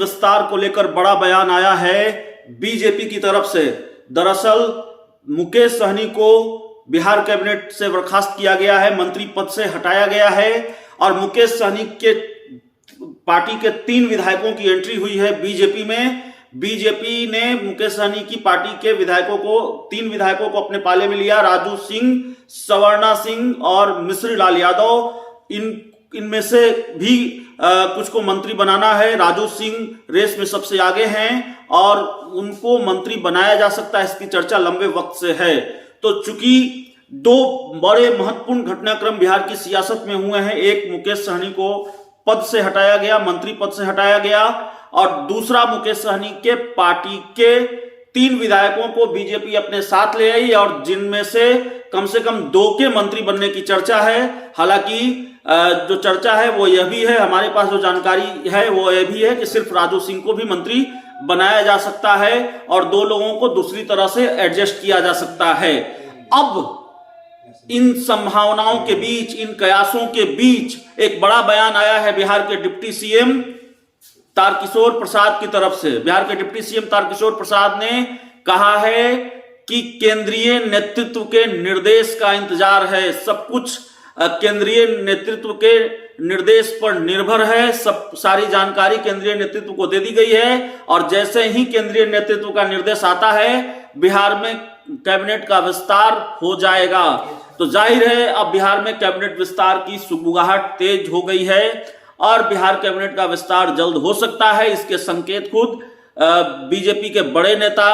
विस्तार को लेकर बड़ा बयान आया है बीजेपी की तरफ से। दरअसल मुकेश सहनी को बिहार कैबिनेट से बर्खास्त किया गया है, मंत्री पद से हटाया गया है और मुकेश सहनी के पार्टी के 3 विधायकों की एंट्री हुई है बीजेपी में। बीजेपी ने मुकेश सहनी की पार्टी के विधायकों को 3 विधायकों को अपने पाले में लिया, राजू सिंह, सवर्णा सिंह और मिश्री लाल यादव। इनमें से भी कुछ को मंत्री बनाना है। राजू सिंह रेस में सबसे आगे हैं और उनको मंत्री बनाया जा सकता है, इसकी चर्चा लंबे वक्त से है। तो चूंकि 2 बड़े महत्वपूर्ण घटनाक्रम बिहार की सियासत में हुए हैं, एक मुकेश सहनी को पद से हटाया गया, मंत्री पद से हटाया गया, और दूसरा मुकेश सहनी के पार्टी के 3 विधायकों को बीजेपी अपने साथ ले आई और जिनमें से कम 2 के मंत्री बनने की चर्चा है। हालांकि जो चर्चा है वो यह भी है, हमारे पास जो जानकारी है वो यह भी है कि सिर्फ राजू सिंह को भी मंत्री बनाया जा सकता है और 2 लोगों को दूसरी तरह से एडजस्ट किया जा सकता है। अब इन संभावनाओं के बीच, इन कयासों के बीच एक बड़ा बयान आया है बिहार के डिप्टी सीएम तारकिशोर प्रसाद की तरफ से। बिहार के डिप्टी सीएम तारकिशोर प्रसाद ने कहा है कि केंद्रीय नेतृत्व के निर्देश का इंतजार है, सब कुछ केंद्रीय नेतृत्व के निर्देश पर निर्भर है, सारी जानकारी केंद्रीय नेतृत्व को दे दी गई है और जैसे ही केंद्रीय नेतृत्व का निर्देश आता है बिहार में कैबिनेट का विस्तार हो जाएगा। तो जाहिर है अब बिहार में कैबिनेट विस्तार की सुगबुगाहट तेज हो गई है और बिहार कैबिनेट का विस्तार जल्द हो सकता है। इसके संकेत खुद बीजेपी के बड़े नेता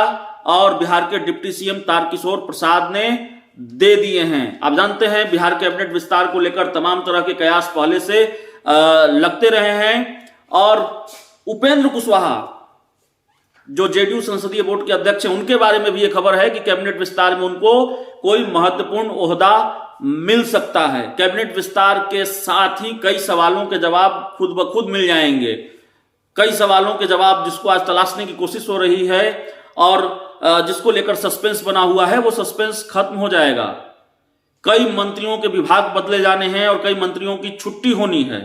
और बिहार के डिप्टी सीएम तारकिशोर प्रसाद ने दे दिए हैं। आप जानते हैं बिहार कैबिनेट विस्तार को लेकर तमाम तरह के कयास पहले से लगते रहे हैं और उपेंद्र कुशवाहा जो जेडीयू संसदीय बोर्ड के अध्यक्ष हैं उनके बारे में भी यह खबर है कि कैबिनेट विस्तार में उनको कोई महत्वपूर्ण ओहदा मिल सकता है। कैबिनेट विस्तार के साथ ही कई सवालों के जवाब खुद ब खुद मिल जाएंगे, कई सवालों के जवाब जिसको आज तलाशने की कोशिश हो रही है और जिसको लेकर सस्पेंस बना हुआ है वो सस्पेंस खत्म हो जाएगा। कई मंत्रियों के विभाग बदले जाने हैं और कई मंत्रियों की छुट्टी होनी है।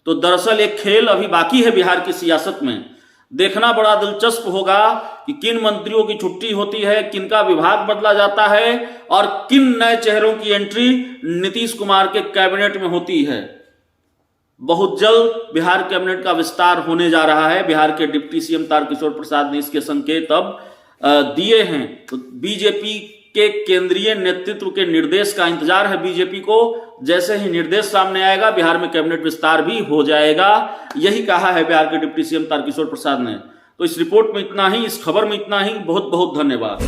तो दरअसल एक खेल अभी बाकी है बिहार की सियासत में। देखना बड़ा दिलचस्प होगा कि किन मंत्रियों की छुट्टी होती है, किनका विभाग बदला जाता है और किन नए चेहरों की एंट्री नीतीश कुमार के कैबिनेट में होती है। बहुत जल्द बिहार कैबिनेट का विस्तार होने जा रहा है। बिहार के डिप्टी सीएम तारकिशोर प्रसाद ने इसके संकेत अब दिए हैं। तो बीजेपी के केंद्रीय नेतृत्व के निर्देश का इंतजार है बीजेपी को। जैसे ही निर्देश सामने आएगा बिहार में कैबिनेट विस्तार भी हो जाएगा, यही कहा है बिहार के डिप्टी सीएम तारकिशोर प्रसाद ने। तो इस रिपोर्ट में इतना ही, इस खबर में इतना ही। बहुत बहुत धन्यवाद।